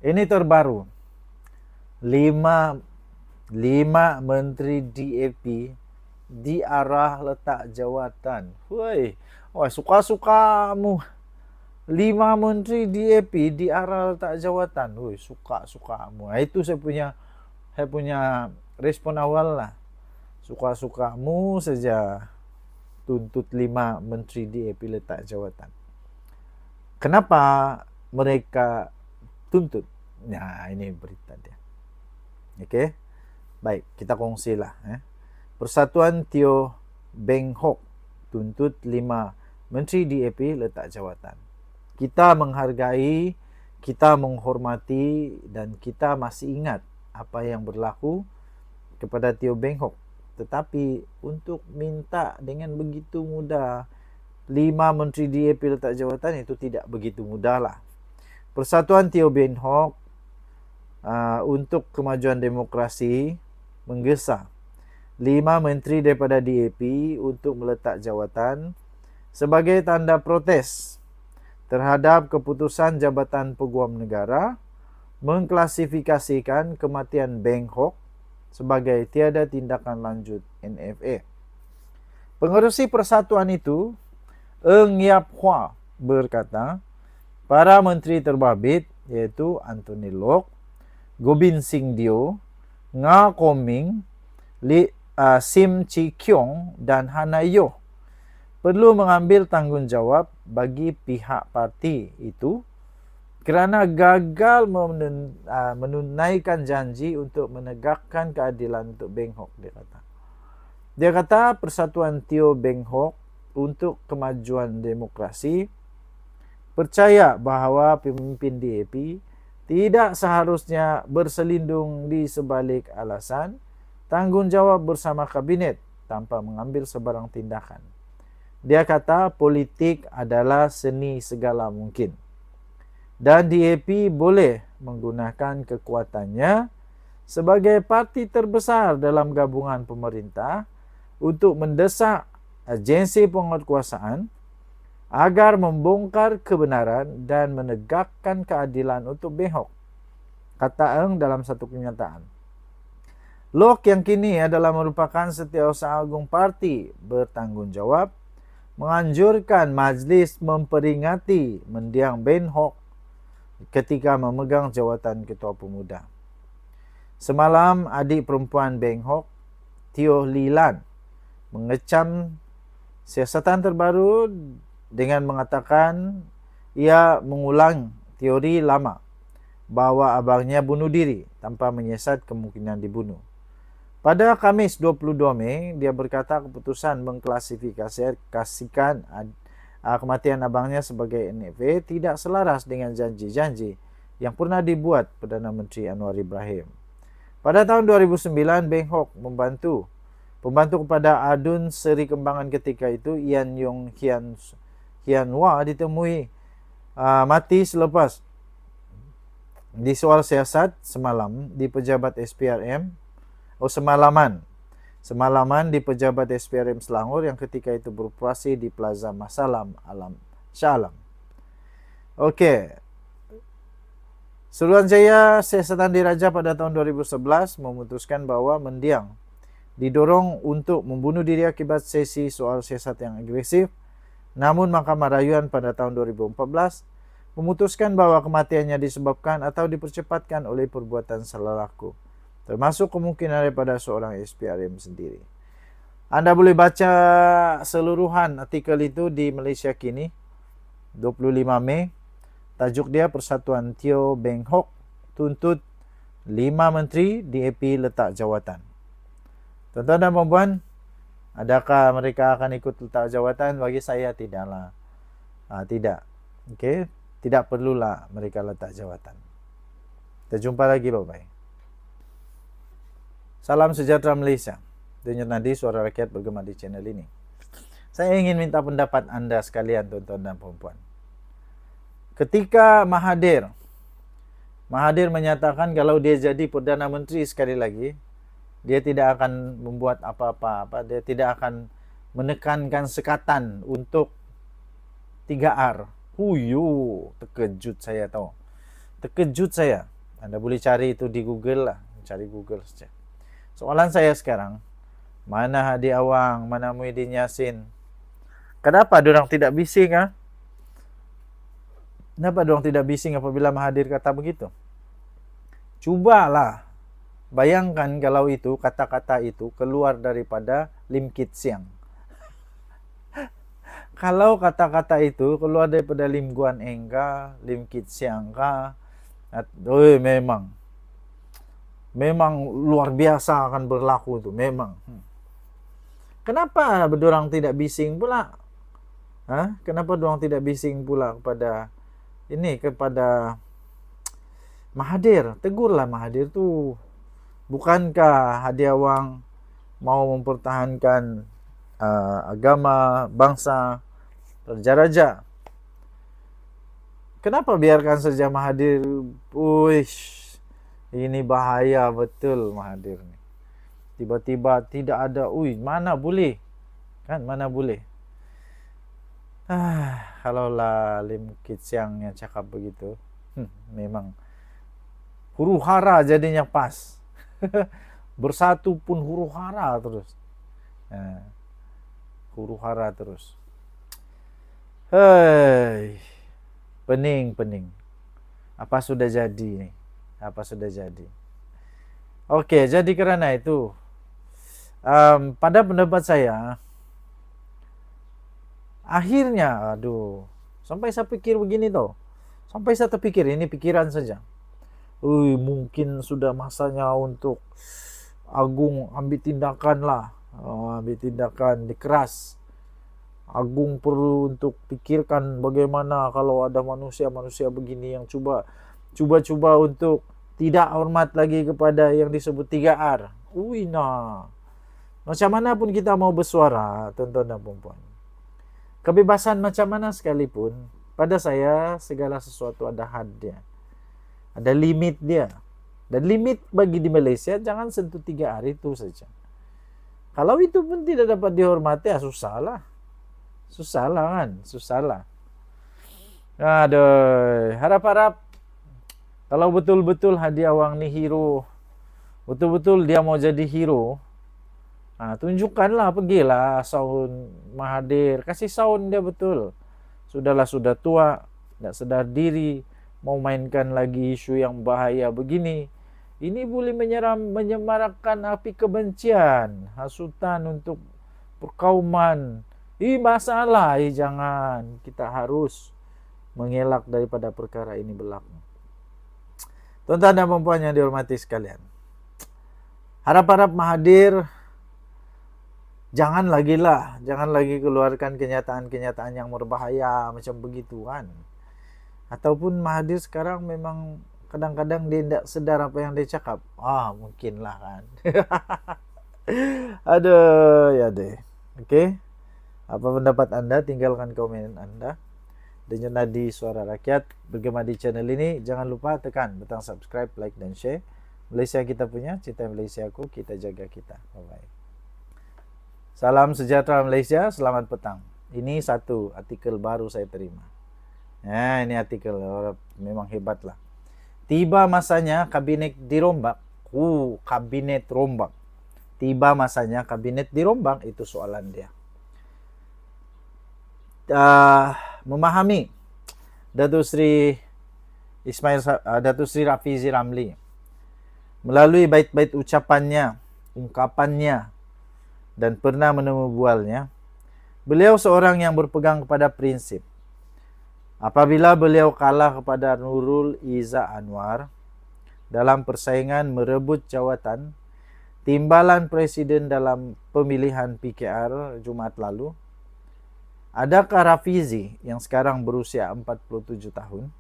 Ini terbaru. 5 menteri DAP diarah letak jawatan. Woi, suka-sukamu. 5 menteri DAP diarah letak jawatan. Woi, suka-sukamu. Nah, itu saya punya respon awal lah. Suka-sukamu saja tuntut 5 menteri DAP letak jawatan. Kenapa mereka tuntut? Nah, ini berita dia. Oke, baik, kita kongsilah. Persatuan Teo Beng Hok tuntut 5 menteri DAP letak jawatan. Kita menghargai, kita menghormati, dan kita masih ingat apa yang berlaku kepada Teo Beng Hok. Tetapi untuk minta dengan begitu mudah 5 menteri DAP letak jawatan itu tidak begitu mudah lah. Persatuan Teo Beng Hok untuk kemajuan demokrasi menggesa 5 menteri daripada DAP untuk meletak jawatan sebagai tanda protes terhadap keputusan Jabatan Peguam Negara mengklasifikasikan kematian Beng Hok sebagai tiada tindakan lanjut NFA. Pengerusi persatuan itu, Eng Yap Hua, berkata, para menteri terbabit yaitu Anthony Lok, Gobind Singh Dio, Nga Koming, Sim Chi Kyong, dan Hana Yo perlu mengambil tanggungjawab bagi pihak parti itu kerana gagal menunaikan janji untuk menegakkan keadilan untuk Beng Hok, Dia kata Persatuan Teo Beng Hok untuk kemajuan demokrasi percaya bahawa pemimpin DAP tidak seharusnya berselindung di sebalik alasan tanggungjawab bersama kabinet tanpa mengambil sebarang tindakan. Dia kata politik adalah seni segala mungkin. Dan DAP boleh menggunakan kekuatannya sebagai parti terbesar dalam gabungan pemerintah untuk mendesak agensi penguatkuasaan agar membongkar kebenaran dan menegakkan keadilan untuk Beng Hok, kata Eng dalam satu kenyataan. Lok yang kini adalah merupakan Setiausaha Agung Parti bertanggungjawab menganjurkan majlis memperingati mendiang Beng Hok ketika memegang jawatan Ketua Pemuda. Semalam adik perempuan Beng Hok, Teo Lilan, mengecam siasatan terbaru dengan mengatakan ia mengulang teori lama bahawa abangnya bunuh diri tanpa menyiasat kemungkinan dibunuh. Pada Khamis 22 Mei, dia berkata keputusan mengklasifikasikan kematian abangnya sebagai NFA tidak selaras dengan janji-janji yang pernah dibuat Perdana Menteri Anwar Ibrahim. Pada tahun 2009, Beng Hok pembantu kepada Adun Seri Kembangan ketika itu, Yan Yong Hian Wah, ditemui mati selepas di soal siasat semalam di pejabat SPRM. Semalaman di pejabat SPRM Selangor yang ketika itu beroperasi di Plaza Masalam Shah Alam. Okey. Suruhanjaya Siasatan Diraja pada tahun 2011 memutuskan bahawa mendiang didorong untuk membunuh diri akibat sesi soal siasat yang agresif. Namun Mahkamah Rayuan pada tahun 2014 memutuskan bahawa kematiannya disebabkan atau dipercepatkan oleh perbuatan salah laku, termasuk kemungkinan daripada seorang SPRM sendiri. Anda boleh baca seluruhan artikel itu di Malaysia Kini, 25 Mei. Tajuk dia Persatuan Teo Beng Hok tuntut 5 menteri DAP letak jawatan. Tuan-tuan dan puan-puan, adakah mereka akan ikut letak jawatan? Bagi saya tidaklah. Tidak. Okey, tidak perlulah mereka letak jawatan. Kita jumpa lagi, bye-bye. Salam sejahtera Malaysia. Denyut nadi suara rakyat bergema di channel ini. Saya ingin minta pendapat anda sekalian, tuan-tuan dan puan-puan. Ketika Mahathir menyatakan kalau dia jadi Perdana Menteri sekali lagi, dia tidak akan membuat apa-apa, dia tidak akan menekankan sekatan untuk 3R. Terkejut saya tahu. Terkejut saya. Anda boleh cari itu di Google lah. Cari Google saja. Soalan saya sekarang, mana Hadi Awang, mana Muhyiddin Yassin? Kenapa diorang tidak bising? Kenapa diorang tidak bising apabila Mahathir kata begitu? Cubalah bayangkan kalau itu kata-kata itu keluar daripada Lim Kit Siang. Kalau kata-kata itu keluar daripada Lim Guan Eng kah, Lim Kit Siang kah, memang luar biasa akan berlaku itu, memang. Kenapa dorang tidak bising pula? Kenapa dorang tidak bising pula kepada Mahathir? Tegurlah Mahathir tuh. Bukankah Hadi Awang mau mempertahankan agama, bangsa, raja-raja? Kenapa biarkan saja Mahathir? Ini bahaya betul Mahathir nih. Tiba-tiba tidak ada, mana boleh? Kan mana boleh? Kalaulah Lim Kit Siang yang cakap begitu, memang huru hara jadinya pas. Bersatu pun huru hara terus. Huru hara terus. Pening. Apa sudah jadi nih? Apa sudah jadi? Oke, jadi karena itu, pada pendapat saya, akhirnya, sampai saya pikir begini toh. Sampai saya terpikir, ini pikiran saja. Mungkin sudah masanya untuk Agung ambil tindakan lah. Ambil tindakan dikeras. Agung perlu untuk pikirkan bagaimana kalau ada manusia-manusia begini yang cuba untuk tidak hormat lagi kepada yang disebut 3R. Macam mana pun kita mau bersuara, tuan-tuan dan puan-puan. Kebebasan macam mana sekalipun, pada saya segala sesuatu ada hadnya. Ada limit dia. Dan limit bagi di Malaysia jangan sentuh 3R itu saja. Kalau itu pun tidak dapat dihormati, susahlah. Susahlah. Harap-harap kalau betul-betul Hadi Awang ni hero, betul-betul dia mau jadi hero, tunjukkanlah, pergilah sound Mahathir, kasih sound dia betul. Sudah tua, tidak sadar diri, mau mainkan lagi isu yang bahaya begini. Ini boleh menyemarakkan api kebencian, hasutan untuk perkauman. Masalah, jangan. Kita harus mengelak daripada perkara ini berlaku. Tuan-tuan dan puan yang dihormati sekalian, harap-harap Mahathir jangan lagi keluarkan kenyataan-kenyataan yang berbahaya macam begitu kan. Ataupun Mahathir sekarang memang kadang-kadang dia tidak sedar apa yang dia cakap. Mungkinlah kan. Ya deh. Oke. Apa pendapat Anda? Tinggalkan komen Anda. Dan Nadi Suara Rakyat bergema di channel ini. Jangan lupa tekan butang subscribe, like dan share. Malaysia kita punya, cinta Malaysia aku, kita jaga kita. Bye-bye. Salam sejahtera Malaysia, selamat petang. Ini satu artikel baru saya terima. Ini artikel memang hebat lah. Tiba masanya kabinet dirombak. Kabinet rombak. Tiba masanya kabinet dirombak, itu soalan dia. Memahami Datuk Sri Rafizi Ramli melalui bait-bait ucapannya, ungkapannya, dan pernah menemu bualnya, beliau seorang yang berpegang kepada prinsip. Apabila beliau kalah kepada Nurul Izzah Anwar dalam persaingan merebut jawatan timbalan presiden dalam pemilihan PKR Jumaat lalu, adakah Rafizi yang sekarang berusia 47 tahun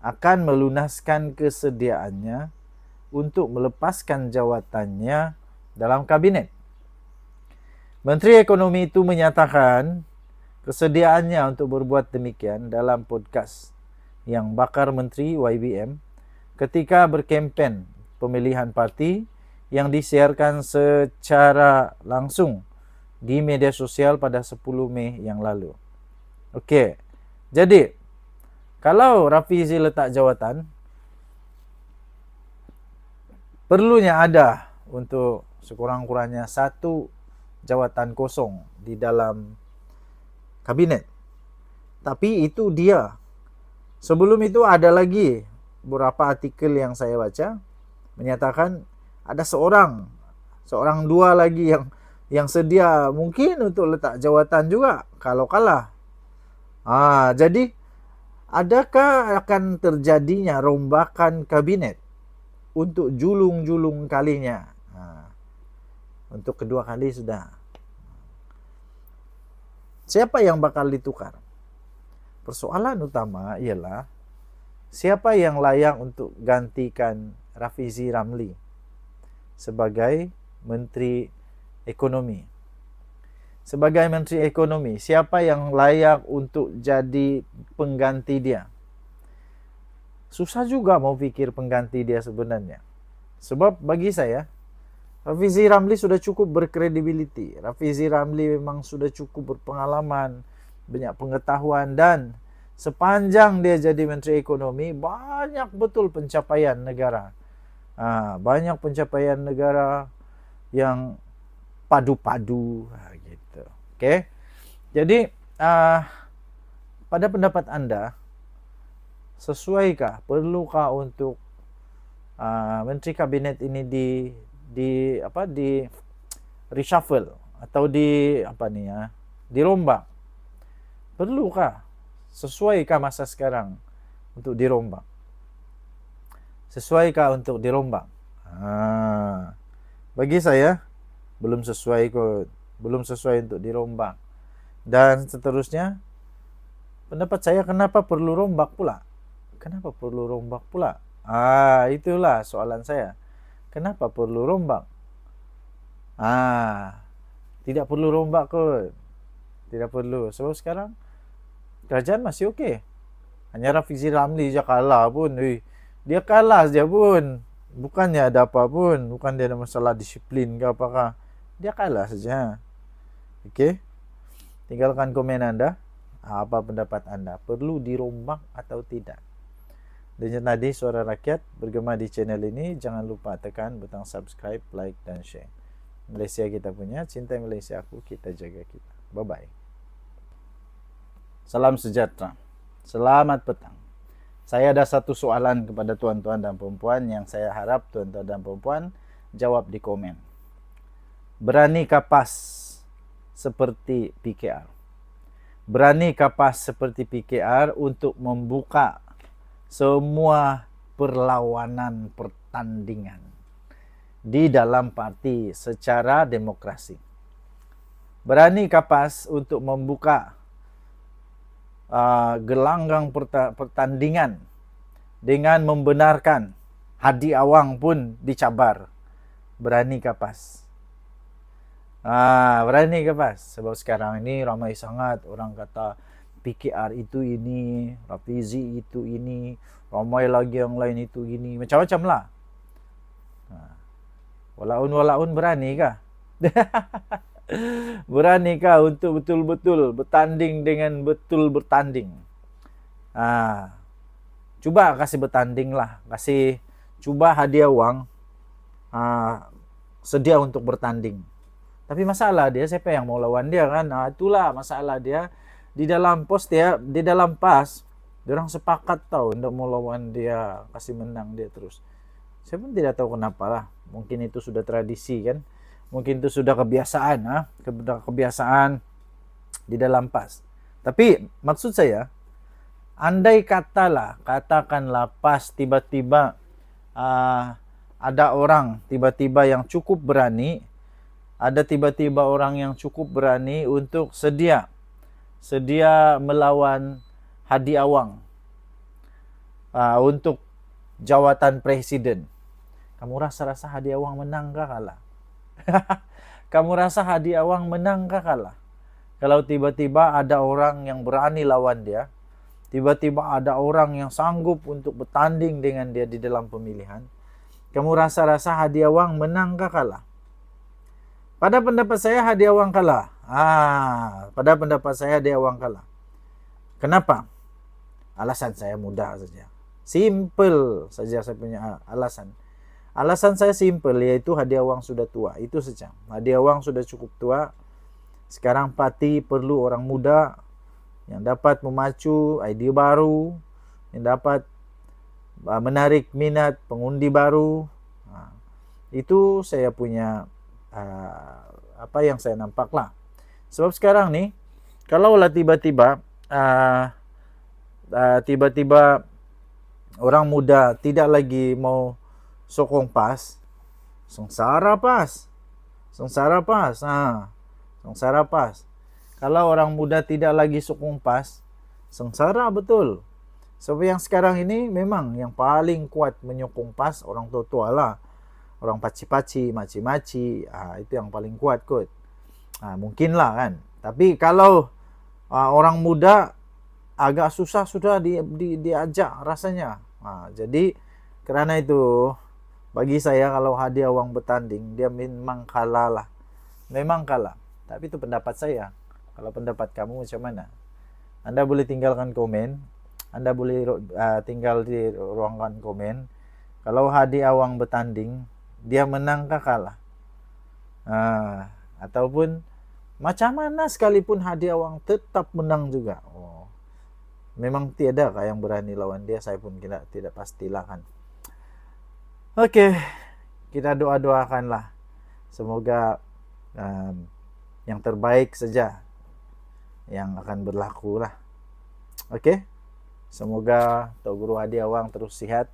akan melunaskan kesediaannya untuk melepaskan jawatannya dalam kabinet? Menteri Ekonomi itu menyatakan kesediaannya untuk berbuat demikian dalam podcast yang bakar Menteri YBM ketika berkempen pemilihan parti yang disiarkan secara langsung di media sosial pada 10 Mei yang lalu. Okey, jadi kalau Rafizi letak jawatan, perlunya ada untuk sekurang-kurangnya satu jawatan kosong di dalam kabinet. Tapi itu dia. Sebelum itu ada lagi beberapa artikel yang saya baca menyatakan ada seorang dua lagi yang sedia mungkin untuk letak jawatan juga kalau kalah. Jadi adakah akan terjadinya rombakan kabinet untuk julung-julung kalinya? Untuk kedua kali sudah. Siapa yang bakal ditukar? Persoalan utama ialah siapa yang layak untuk gantikan Rafizi Ramli sebagai Menteri Ekonomi. Sebagai Menteri Ekonomi, siapa yang layak untuk jadi pengganti dia? Susah juga mau pikir pengganti dia sebenarnya. Sebab bagi saya, Rafizi Ramli sudah cukup berkredibiliti. Rafizi Ramli memang sudah cukup berpengalaman, banyak pengetahuan, dan sepanjang dia jadi Menteri Ekonomi, banyak betul pencapaian negara. Banyak pencapaian negara yang padu-padu gitu. Oke. Jadi pada pendapat Anda, sesuaikah, perlukah untuk Menteri Kabinet ini di reshuffle atau dirombak? Perlukah? Sesuaikah masa sekarang untuk dirombak? Sesuaikah untuk dirombak? Bagi saya belum sesuai untuk dirombak. Dan seterusnya, pendapat saya, kenapa perlu rombak pula? Itulah soalan saya. Kenapa perlu rombak? Tidak perlu rombak kot. Tidak perlu. Sebab sekarang kerajaan masih okey. Hanya Rafizi Ramli je kalah pun. Dia kalah saja pun. Bukannya ada apa pun. Bukan dia ada masalah disiplin ke apakah. Dia kalah saja. Okey. Tinggalkan komen anda. Apa pendapat anda? Perlu dirombak atau tidak? Dan tadi Suara Rakyat bergema di channel ini. Jangan lupa tekan butang subscribe, like dan share. Malaysia kita punya. Cinta Malaysia aku. Kita jaga kita. Bye-bye. Salam sejahtera. Selamat petang. Saya ada satu soalan kepada tuan-tuan dan perempuan yang saya harap tuan-tuan dan perempuan jawab di komen. Beranikah PAS seperti PKR? Beranikah PAS seperti PKR untuk membuka semua perlawanan pertandingan di dalam parti secara demokrasi? Beranikah PAS untuk membuka gelanggang pertandingan dengan membenarkan Hadi Awang pun dicabar? Beranikah PAS? Beranikah PAS? Sebab sekarang ini ramai sangat orang kata PKR itu ini, Rafizi itu ini, ramai lagi yang lain itu ini, macam-macam lah. Walaun beranikah? Beranikah untuk betul-betul bertanding dengan betul bertanding? Cuba kasih bertanding lah. Cuba Hadi Awang sedia untuk bertanding. Tapi masalah dia, siapa yang mau lawan dia kan? Itulah masalah dia. Di dalam PAS, diorang sepakat tahu untuk mau lawan dia, kasih menang dia terus. Saya pun tidak tahu kenapa lah. Mungkin itu sudah tradisi kan? Mungkin itu sudah kebiasaan, kebiasaan di dalam PAS. Tapi maksud saya, andai katakanlah PAS tiba-tiba ada orang tiba-tiba yang cukup berani, untuk sedia melawan Hadi Awang untuk jawatan presiden. Kamu rasa Hadi Awang menang kah kalah? Kamu rasa Hadi Awang menang kah kalah? Kalau tiba-tiba ada orang yang berani lawan dia, tiba-tiba ada orang yang sanggup untuk bertanding dengan dia di dalam pemilihan, kamu rasa Hadi Awang menang kah kalah? Pada pendapat saya Hadi Awang kalah. Kenapa? Alasan saya mudah saja. Simple saja saya punya alasan. Alasan saya simple, yaitu hadiah wang sudah tua. Itu saja. Hadiah wang sudah cukup tua. Sekarang parti perlu orang muda yang dapat memacu idea baru, yang dapat menarik minat pengundi baru. Itu saya punya apa yang saya nampak lah. Sebab sekarang nih, kalaulah tiba-tiba orang muda tidak lagi mau sokong PAS, sengsara PAS. Kalau orang muda tidak lagi sokong PAS, sengsara betul. Sebab yang sekarang ini memang yang paling kuat menyokong PAS orang tua-tua lah. Orang paci-paci, maci-maci, itu yang paling kuat kot. Mungkin lah kan. Tapi kalau orang muda agak susah sudah diajak rasanya. Jadi kerana itu bagi saya kalau hadiah wang bertanding dia memang kalah lah. Memang kalah. Tapi itu pendapat saya. Kalau pendapat kamu macam mana? Anda boleh tinggalkan komen. Anda boleh tinggal di ruangan komen. Kalau hadiah wang bertanding dia menang kah kalah? Ataupun macam mana sekalipun hadiah wang tetap menang juga. Memang tiada kah yang berani lawan dia? Saya pun tidak pastilah kan. Oke, kita doa-doakanlah. Semoga yang terbaik saja yang akan berlaku lah. Oke, semoga Tok Guru Hadi Awang terus sihat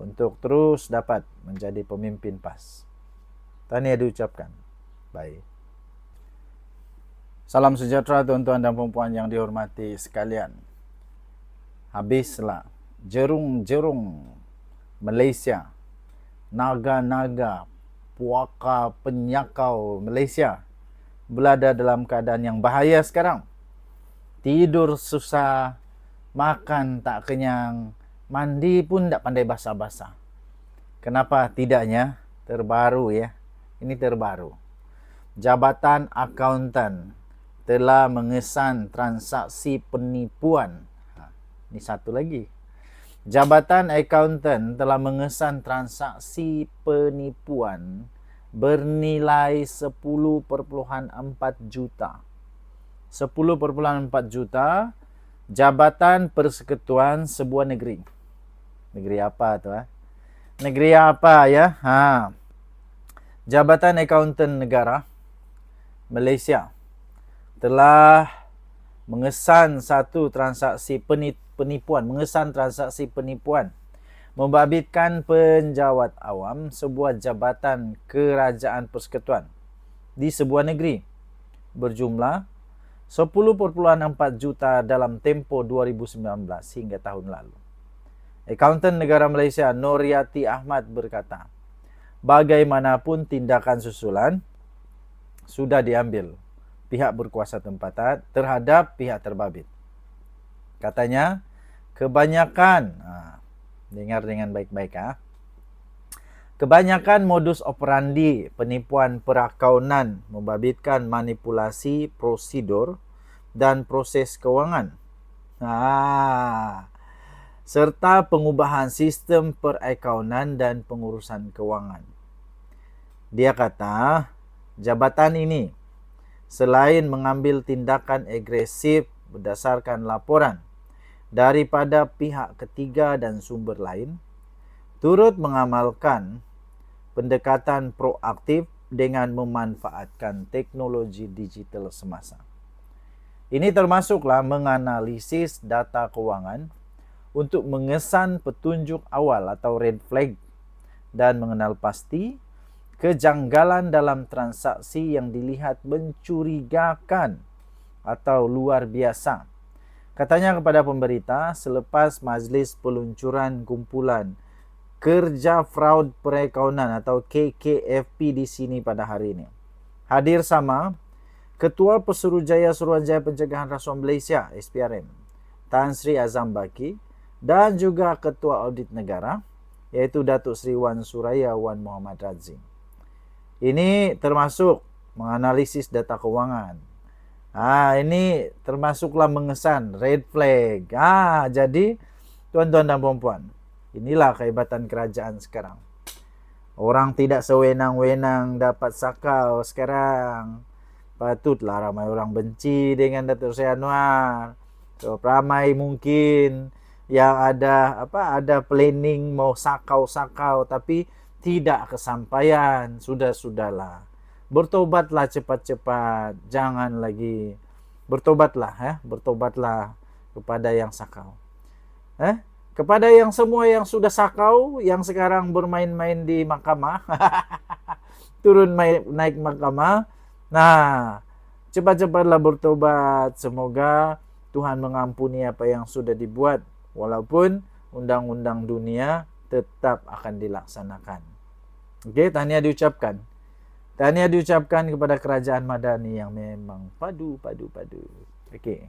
untuk terus dapat menjadi pemimpin PAS. Tahniah diucapkan. Baik. Salam sejahtera tuan-tuan dan puan-puan yang dihormati sekalian. Habislah jerung-jerung Malaysia, naga-naga, puaka penyakau Malaysia berada dalam keadaan yang bahaya sekarang. Tidur susah, makan tak kenyang, mandi pun tak pandai basah-basah. Kenapa tidaknya? Terbaru ya. Ini terbaru. Jabatan Akuntan telah mengesan transaksi penipuan. Ini satu lagi. Jabatan Akuntan telah mengesan transaksi penipuan bernilai 10.4 juta. 10.4 juta Jabatan Persekutuan sebuah negeri. Negeri apa tu? Negeri apa ya? Jabatan Akuntan Negara Malaysia telah mengesan satu transaksi penipuan, membabitkan penjawat awam sebuah jabatan kerajaan persekutuan di sebuah negeri berjumlah 10.4 juta dalam tempoh 2019 hingga tahun lalu. Akuntan Negara Malaysia Noryati Ahmad berkata, bagaimanapun tindakan susulan sudah diambil pihak berkuasa tempatan terhadap pihak terbabit. Katanya, kebanyakan, dengar dengan baik-baik, kebanyakan modus operandi penipuan perakaunan membabitkan manipulasi prosedur dan proses kewangan, serta pengubahan sistem perakaunan dan pengurusan kewangan. Dia kata, jabatan ini selain mengambil tindakan agresif berdasarkan laporan daripada pihak ketiga dan sumber lain, turut mengamalkan pendekatan proaktif dengan memanfaatkan teknologi digital semasa. Ini termasuklah menganalisis data kewangan untuk mengesan petunjuk awal atau red flag dan mengenal pasti kejanggalan dalam transaksi yang dilihat mencurigakan atau luar biasa. Katanya kepada pemberita selepas majlis peluncuran kumpulan Kerja Fraud Perakaunan atau KKFP di sini pada hari ini. Hadir sama Ketua Pesuruhjaya Suruhanjaya Pencegahan Rasuah Malaysia SPRM Tan Sri Azam Baki dan juga Ketua Audit Negara yaitu Datuk Seri Wan Suraya Wan Muhammad Razim. Ini termasuk menganalisis data kewangan. Ini termasuklah mengesan red flag. Jadi tuan-tuan dan puan-puan, inilah kehebatan kerajaan sekarang. Orang tidak sewenang-wenang dapat sakau sekarang. Patutlah ramai orang benci dengan Datuk Seri Anwar. So, ramai mungkin yang ada planning mau sakau-sakau tapi tidak kesampaian. Sudahlah. Bertobatlah cepat-cepat. Jangan lagi. Bertobatlah kepada yang sakau. Kepada yang semua yang sudah sakau, yang sekarang bermain-main di mahkamah, turun naik mahkamah. Nah, cepat-cepatlah bertobat. Semoga Tuhan mengampuni apa yang sudah dibuat, walaupun undang-undang dunia tetap akan dilaksanakan. Oke, tahniah diucapkan. Tahniah diucapkan kepada kerajaan Madani yang memang padu. Oke.